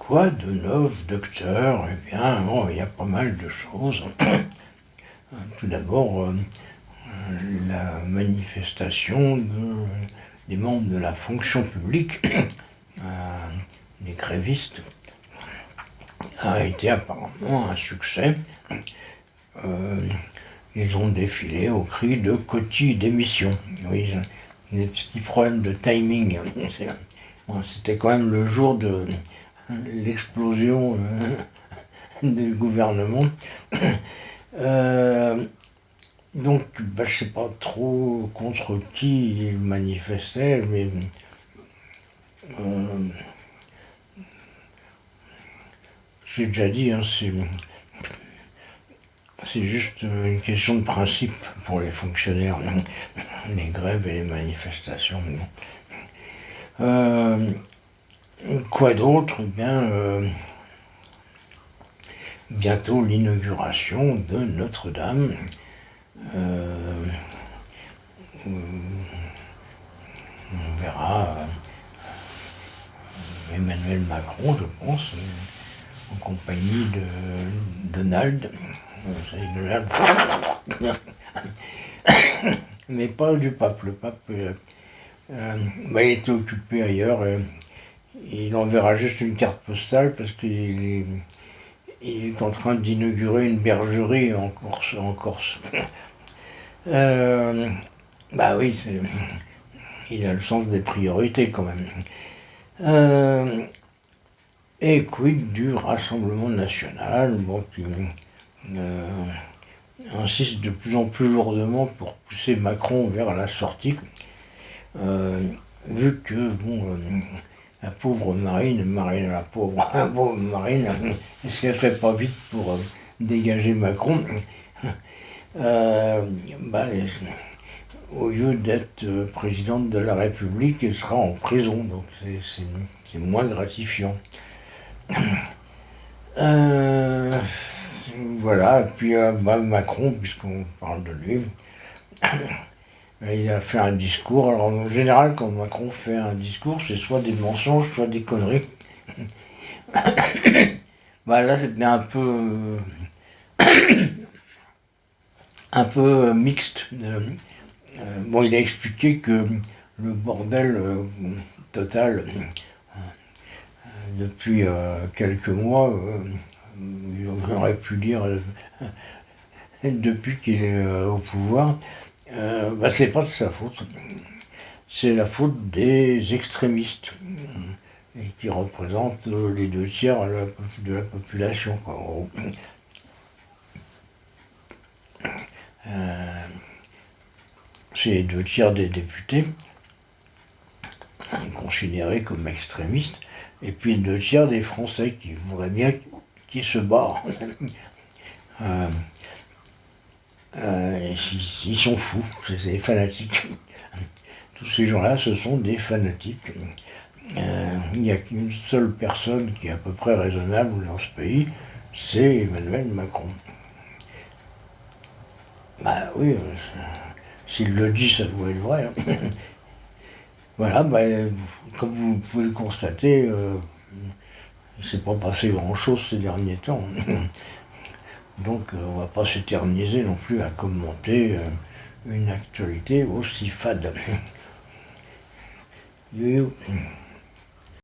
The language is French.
Quoi de neuf, docteur? Eh bien, bon, il y a pas mal de choses. Tout d'abord, la manifestation des membres de la fonction publique, les grévistes, a été apparemment un succès. Ils ont défilé au cri de Coty démission. Oui, des petits problèmes de timing. C'était quand même le jour de l'explosion du gouvernement. Donc, je ne sais pas trop contre qui ils manifestaient, mais j'ai déjà dit, hein, c'est juste une question de principe pour les fonctionnaires, les grèves et les manifestations. Quoi d'autre? Eh bien, bientôt l'inauguration de Notre-Dame. On verra Emmanuel Macron, je pense, en compagnie de Donald. Mais pas du pape. Le pape, il était occupé ailleurs. Il enverra juste une carte postale parce qu'il est en train d'inaugurer une bergerie en Corse. Bah oui, il a le sens des priorités quand même. Et quid du Rassemblement national, bon, qui insiste de plus en plus lourdement pour pousser Macron vers la sortie, vu que la pauvre Marine, la pauvre Marine, est-ce qu'elle fait pas vite pour dégager Macron? Au lieu d'être présidente de la République, elle sera en prison, donc c'est moins gratifiant. Voilà, et puis Macron, puisqu'on parle de lui, il a fait un discours. Alors en général, quand Macron fait un discours, c'est soit des mensonges, soit des conneries. Là, c'était un peu mixte. Il a expliqué que le bordel total depuis quelques mois, on aurait pu dire depuis qu'il est au pouvoir, c'est pas de sa faute. C'est la faute des extrémistes, et qui représentent les 2/3 de la population, quoi, en gros. C'est les 2/3 des députés considérés comme extrémistes, et puis 2/3 des Français qui voudraient bien qu'ils se barrent. Ils sont fous, c'est des fanatiques. Tous ces gens-là, ce sont des fanatiques. Il n'y a qu'une seule personne qui est à peu près raisonnable dans ce pays, c'est Emmanuel Macron. Oui, s'il le dit, ça doit être vrai. Voilà, comme vous pouvez le constater, il ne s'est pas passé grand-chose ces derniers temps. Donc on ne va pas s'éterniser non plus à commenter une actualité aussi fade. Yo.